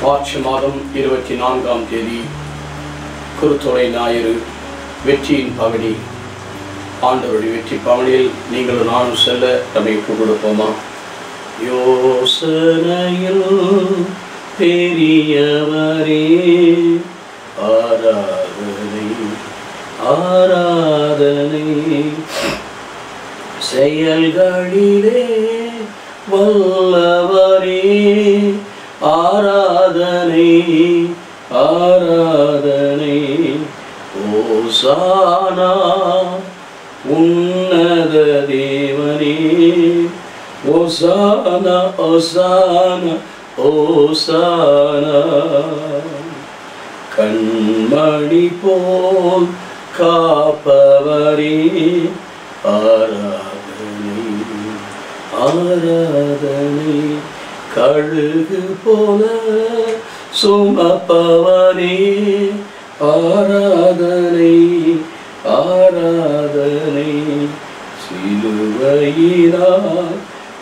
March மாதம் 24ஆம் தேதி குருத்தோலை ஞாயிறு வெற்றியின் பவனி. ஆண்டவருடைய வெற்றி பவனியில் நீங்களும் நானும் செல்ல நம்மை கொடுப்போமா? யோசனையில் பெரியவரே ஆராதனை ஆராதனை, செயல்களிலே வல்லவரே ஆராதனை ஆராதனை. ஓசானா உன்னத தேவனே, ஓசானா ஓசானா ஓசானா. கண்மணி போல் காப்பவரே ஆராதனை ஆராதனை. கழுகு போல சுமப்பவரே ஆராதனை ஆராதனை. சிலுவையினால்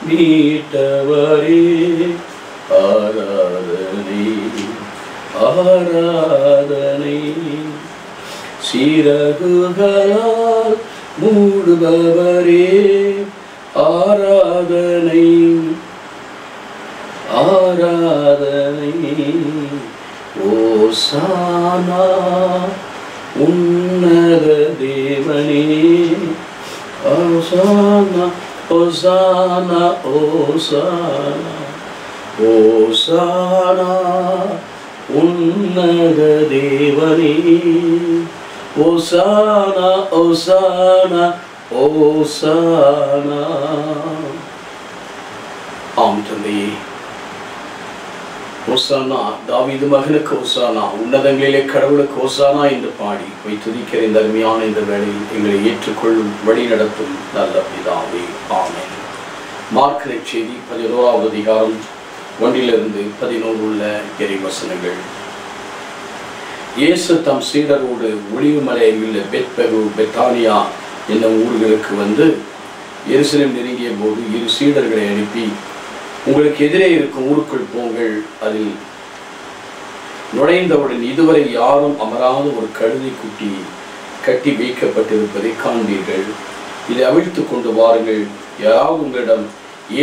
மீட்டவரே ஆராதனை ஆராதனை. சிறகுகளால் மூடுபவரே ஆராதனை ஆராதனை. ஓசானா உன்னத தேவனே, ஓசானா ஓசானா ஓசானா. ஓசானா உன்னத தேவனே, ஓசானா ஓசானா ஓசானா. ஆம் தந்தையே, ஓசானா தாவீது மகனுக்கு ஓசானா, உன்னதங்களிலே கடவுளுக்கு ஓசானா என்று பாடி போய் துதிக்கிற இந்த அருமையான இந்த வேளையில் எங்களை ஏற்றுக்கொள்ளும் வழி நடத்தும் நல்ல பிதாவே, ஆமென். மார்க் நற்செய்தி 11ஆவது அதிகாரம் 1-11 உள்ள இறைவசனங்கள். இயேசு தம் சீடரோடு ஒலிவு மலையில் உள்ள பெத்பகு பெத்தானியா என்னும் ஊர்களுக்கு வந்து எருசலேம் நெருங்கிய போது 2 சீடர்களை அனுப்பி, உங்களுக்கு எதிரே இருக்கும் ஊருக்குள் போங்கள். அதில் நுழைந்தவுடன் இதுவரை யாரும் அமராத ஒரு கழுதை குட்டி கட்டி வைக்கப்பட்டிருப்பதை காண்பீர்கள். இதை அவிழ்த்து கொண்டு வாருங்கள். யாராவது உங்களிடம்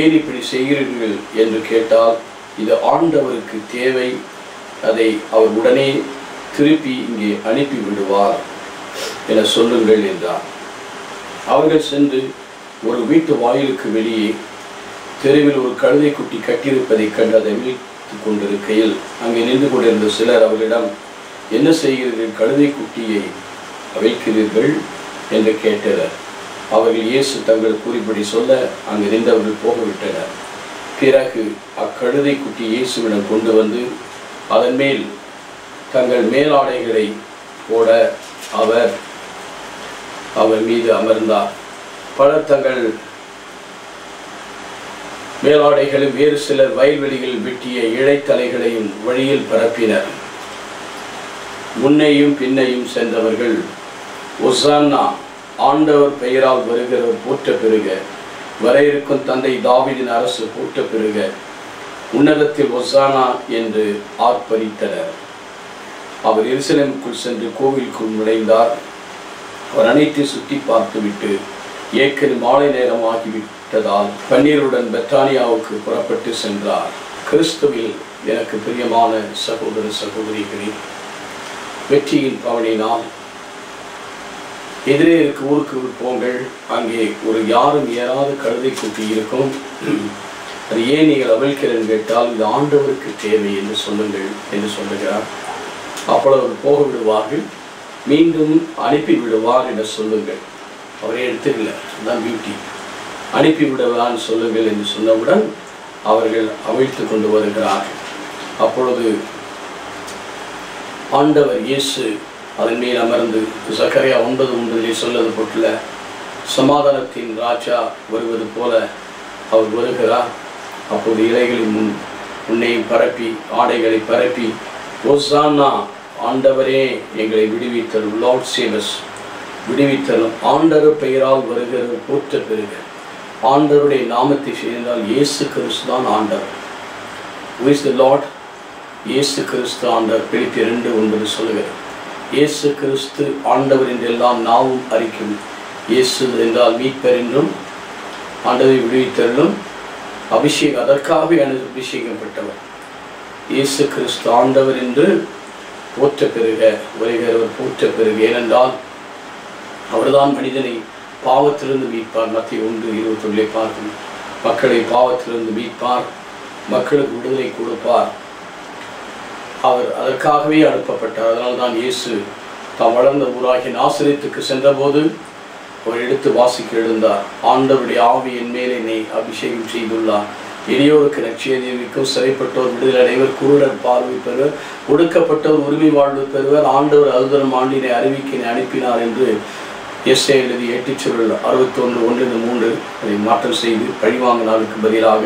ஏன் இப்படி செய்கிறீர்கள் என்று கேட்டால், இது ஆண்டவருக்கு தேவை, அதை அவர் உடனே திருப்பி இங்கே அனுப்பி விடுவார் என சொல்லுங்கள் என்றார். அவர்கள் சென்று ஒரு வீட்டு வாயிலுக்கு வெளியே தெருவில் ஒரு கழுதை குட்டி கட்டியிருப்பதை கண்டு அதை விழித்து கொண்டிருக்கையில் அங்கே நின்று கொண்டிருந்த சிலர் அவர்களிடம், என்ன செய்கிறீர்கள், கழுதை குட்டியை வைக்கிறீர்கள் என்று கேட்டனர். அவர்கள் இயேசு தங்கள் கூறிப்படி சொல்ல அங்கு நின்றவர்கள் போகவிட்டனர். பிறகு அக்கழுதை குட்டி இயேசுவிடம் கொண்டு வந்து அதன் மேல் தங்கள் மேலாடைகளை போட அவர் மீது அமர்ந்தார். பலர் தங்கள் மேலாடைகளும் வேறு சிலர் வயல்வெளிகளில் வெட்டிய இழைத்தலைகளையும் வழியில் பரப்பினர். முன்னையும் பின்னையும் சென்றவர்கள், ஒசானா ஆண்டவர் பெயரால் வருகிறவர் போற்ற பெறுக, வர இருக்கும் தந்தை தாவீதின் அரசு போற்ற பெறுக, உன்னதத்தில் ஒசானா என்று ஆர்ப்பரித்தனர். அவர் எருசலேமுக்குள் சென்று கோவிலுக்குள் நுழைந்தார். அவர் அனைத்தையும் சுற்றி பார்த்துவிட்டு ஏற்கனவே மாலை நேரம் ஆகிவிட்டதால் பன்னீருடன் பெத்தானியாவுக்கு புறப்பட்டு சென்றார். கிறிஸ்துவில் எனக்கு பிரியமான சகோதர சகோதரிகளே, வெற்றியின் பவனினால் எதிரே இருக்க ஊருக்கு போங்கள். அங்கே ஒரு யாரும் ஏறாத கழுதை குட்டி இருக்கும். அது ஏன் நீங்கள் அவிழ்க்கிறேன்னு கேட்டால், இது ஆண்டவருக்கு தேவை என்று சொல்லுங்கள் என்று சொல்லுகிறார். அப்பொழுது அவர் போக விடுவார்கள், மீண்டும் அனுப்பி விடுவார் என்று சொல்லுங்கள். அவரே எடுத்துக்கல, அதுதான் பியூட்டி. அனுப்பி விடுவான்னு சொல்லுங்கள் என்று சொன்னவுடன் அவர்கள் அவிழ்த்து கொண்டு வருகிறார்கள். அப்பொழுது ஆண்டவர் இயேசு அதன் மேல் அமர்ந்து, சக்கரையா 9:9 சொல்லது போட்டுல சமாதானத்தின் ராஜா வருவது போல அவர் வருகிறார். அப்போது இலைகளின் முன்னையும் பரப்பி ஆடைகளை பரப்பி, ஓசானா ஆண்டவரே எங்களை விடுவித்தரும், லார்ட் சேவ் அஸ், விடுவித்தரும், ஆண்டவர் பெயரால் வருகிற போற்ற பெறுக. ஆண்டவருடைய நாமத்தை சேர்ந்தால் இயேசு கிறிஸ்து தான் ஆண்டவர். Who is the Lord? இயேசு கிறிஸ்து ஆண்டவர். பிலிப்பியர் 2:9 சொல்லுகிறது. இயேசு கிறிஸ்து ஆண்டவர் என்று எல்லாம் நாவும் அறிக்கும். இயேசு என்றால் மீட்பர் என்றும் ஆண்டவரை விடுவித்தருளும் அபிஷேகம், அதற்காகவே அபிஷேகம் பெற்றவர். இயேசு கிறிஸ்து ஆண்டவர் என்று போற்ற பெறுக, வருகிறவர் போற்ற பெறுக. ஏனென்றால் அவர்தான் மனிதனை பாவத்திலிருந்து மீட்பார். மத்திய 1:21 பார்க்கும். மக்களை பாவத்திலிருந்து மீட்பார், மக்களுக்கு விடுதலை கொடுப்பார். அவர் அதற்காகவே அனுப்பப்பட்டார். அதனால்தான் இயேசு தாம் வளர்ந்த ஊராகிய நாசரேத்துக்கு சென்றபோது அவர் எடுத்து வாசிக்க எழுந்தார். ஆண்டவருடைய ஆவி என் மேல் என்னை அபிஷேகம் செய்துள்ளார். எளியோருக்கு நற்செய்தி அறிவிக்கும், சிறைப்பட்டோர் விடுதலை அடைவர், குருடர் பார்வை பெறுவர், ஒடுக்கப்பட்டோர் உரிமை வாழ்வு பெறுவர், ஆண்டவர் அருள்தரும் ஆண்டினை அறிவிக்கினை அனுப்பினார் என்று எஸ்ஏ எழுதி 8:61-1-3 அதை மாற்றம் செய்து பழிவாங்க நாளுக்கு பதிலாக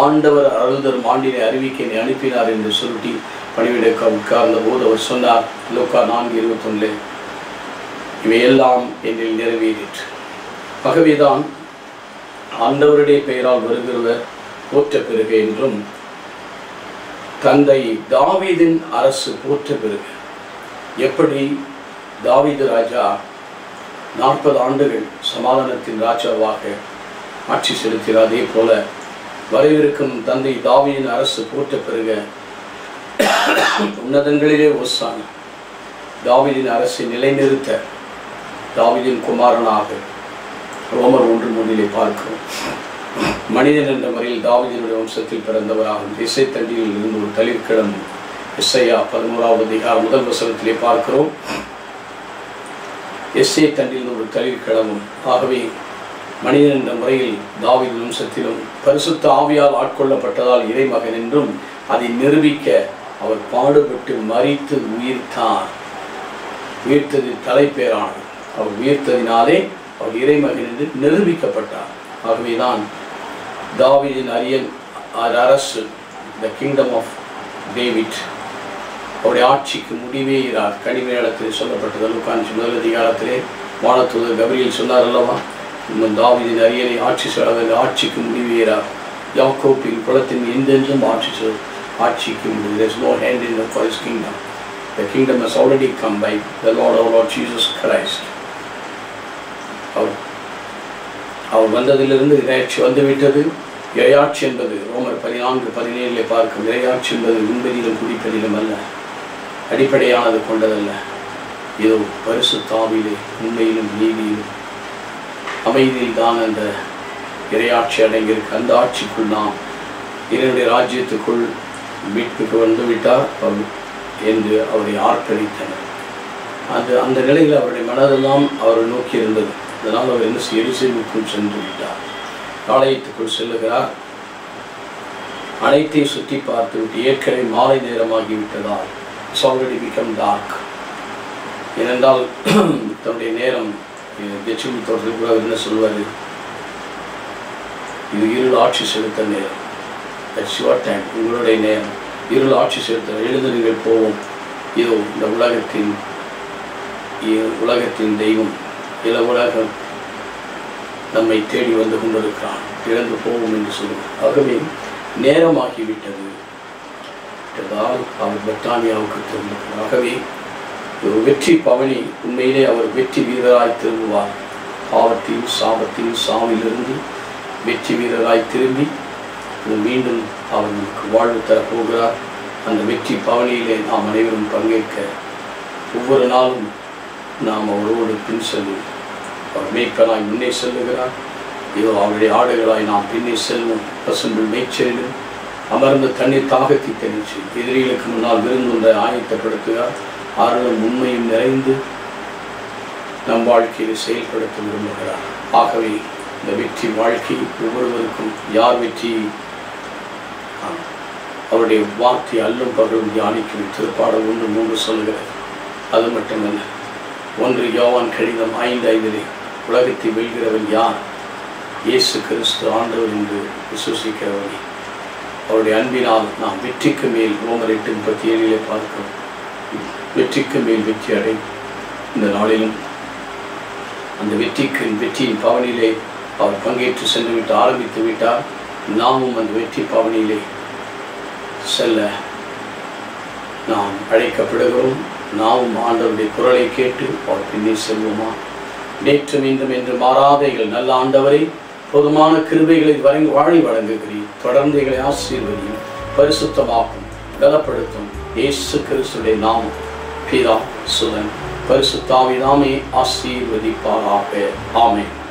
ஆண்டவர் அருள்தரும் ஆண்டினை அறிவிக்கினை அனுப்பினார் என்று சுருட்டி பணிவிடக்க உட்கார்ந்த போது அவர் சொன்னார், லூக்கா 4:21, இவையெல்லாம் என்னில் நிறைவேறிற்று. ஆகவேதான் ஆண்டவருடைய பெயரால் வருகிறவர் போற்ற பெறுக என்றும், தந்தை தாவீதின் அரசு போற்ற பெறுக. எப்படி தாவீது ராஜா 40 ஆண்டுகள் சமாதானத்தின் ராஜாவாக ஆட்சி செலுத்தினார், அதே போல வரவிருக்கும் தந்தை தாவீதின் அரசு போற்ற பெறுக. உன்னதங்களிலே ஓசானா. தாவீதின் அரசை நிலைநிறுத்த தாவீதின் குமாரனாக ரோமர் 1:3 பார்க்கிறோம். மனிதன் என்ற முறையில் தாவீதினுடைய வம்சத்தில் பிறந்தவராகும். இசை தண்டியில் இருந்து ஒரு தளிர்கிழம் எஸ்ஐயா 11வது அதிகாரம் 1 வசனத்திலே பார்க்கிறோம். எஸ்ஐ தண்டில் ஒரு தளிர்கிழமும். ஆகவே மனிதன் என்ற முறையில் தாவீது வம்சத்திலும் பரிசுத்த ஆவியால் ஆட்கொள்ளப்பட்டதால் இறைமகன் என்றும் அதை நிரூபிக்க அவர் பாடுபட்டு மரித்து உயிர்த்தார். உயிர்த்தது தலைப்பேரானது. அவர் உயிர்த்ததினாலே அவர் இறைமகன் என்று நிரூபிக்கப்பட்டார். ஆகவேதான் தாவீதின் அரியன் அரசு, த கிங்டம் ஆஃப் டேவிட், அவருடைய ஆட்சிக்கு முடிவே இரார். கனிமேளத்தில் சொல்லப்பட்டது. லூக்கா 1 அதிகாரத்திலே வானதூதர் கபிரியேல் சொன்னார் அல்லவா, தாவீதின் அரியணை ஆட்சிக்கு முடிவே இரார். யாக்கோபின் குலத்தின் எந்தென்றும் ஆட்சிக்கு முடிவு. There is no hand in the first kingdom. The kingdom has already come by the Lord, our Lord Jesus Christ. அவர் வந்ததிலிருந்து இறையாட்சி வந்துவிட்டது. இறையாட்சி என்பது ரோமர் 14:17 பார்க்கும். இறையாட்சி என்பது உண்பதிலும் குடிப்பதிலும் அல்ல, அடிப்படையானது கொண்டதல்ல. இதோ பரிசுத்த ஆவியிலே உண்மையிலும் நீதியிலும் அமைதியில் தான் அந்த இறையாட்சி அடங்கியிருக்கு. அந்த ஆட்சிக்குள் நாம் இறைவனுடைய ராஜ்யத்துக்குள் மீட்புக்கு வந்துவிட்டார் என்று அவரை ஆர்ப்பரித்தனர். அந்த நிலையில் அவருடைய மனதெல்லாம் அவரை நோக்கி இருந்தது. அதனால் அவர் என்ன எருசலேமுக்குள் சென்று விட்டார். ஆலயத்துக்குள் செல்லுகிறார். அனைத்தையும் சுற்றி பார்த்து விட்டு ஏற்கனவே மாலை நேரமாகிவிட்டதால் இட்ஸ் ஆல்ரெடி பிகம் டார்க். ஏனென்றால் தன்னுடைய நேரம் கெட்செமனே தோட்டத்தில் கூட என்ன சொல்வார், இது இருள் ஆட்சி செலுத்த நேரம். That's your time. உங்களுடைய நேரம். இருள் ஆட்சி செலுத்த எழுதுங்கள் போவோம். இதோ இந்த உலகத்தின் தெய்வம் இல உலகம் நம்மை தேடி வந்து கொண்டிருக்கிறான், இழந்து போவோம் என்று சொல்லுவார். ஆகவே நேரமாகிவிட்டது என்றால் அவர் பெத்தானியாவுக்கு திரும்புகிறார். ஆகவே ஒரு வெற்றி பவனி. உண்மையிலே அவர் வெற்றி வீரராய் திரும்புவார். பாவத்தையும் சாபத்தையும் சாவிலிருந்து வெற்றி வீரராய் திரும்பி மீண்டும் அவர் நமக்கு வாழ்வு தரப்போகிறார். அந்த வெற்றி பவனியிலே நாம் அனைவரும் பங்கேற்க ஒவ்வொரு நாளும் நாம் அவரோடு பின் செல்வோம். அவர் மேய்ப்பனாய் முன்னே செல்லுகிறார். இதோ அவருடைய ஆடுகளாய் நாம் பின்னே செல்வோம். பசும்புல் மேய்ச்சலிலும் அமர்ந்த தண்ணீர் தாகத்தை தெளிச்சு எதிரிகளுக்கு முன்னால் விருந்தொன்றை ஆயத்தப்படுத்துகிறார். அருளும் உண்மையும் நிறைந்து நம் வாழ்க்கையில் செயல்படுத்த விரும்புகிறார். ஆகவே இந்த வெற்றி வாழ்க்கை ஒவ்வொருவருக்கும் யார் வெற்றி அவருடைய வார்த்தை அல்லும் பகலும் தியானிக்கும். திருப்பாடல் 1:3 சொல்லுகிறது. அது மட்டுமல்ல, 1 யோவான் கடிதம் 5:5 உலகத்தை வெல்கிறவன் யார்? இயேசு கிறிஸ்து ஆண்டவர் என்று விசுவசிக்கிறவனே. அவருடைய அன்பினால் நாம் வெற்றிக்கு மேல் ரோமர் 8:37 பார்க்கிறோம். வெற்றிக்கு மேல் வெற்றி அடை. இந்த நாளிலும் அந்த வெற்றியின் பவனிலே அவர் பங்கேற்று சென்று விட்டு ஆரம்பித்து விட்டார். நாமும் அந்த வெற்றி பவனியிலே செல்ல நாம் அழைக்கப்படுகிறோம். நாமும் ஆண்டவருடைய குரலை கேட்டு அவர் பின்னே செல்வோமா? நேற்று மீண்டும் என்று மாறாத எங்கள் நல்ல ஆண்டவரை போதுமான கிருபைகளை வாழி வழங்குகிறீர். தொடர்ந்து எங்களை ஆசீர்வதியும், பரிசுத்தமாக்கும், பலப்படுத்தும். இயேசு கிறிஸ்துவின் நாமம் பிதா சுதன் பரிசுத்த ஆவியானவரே ஆசீர்வதிப்பாராக. ஆமென்.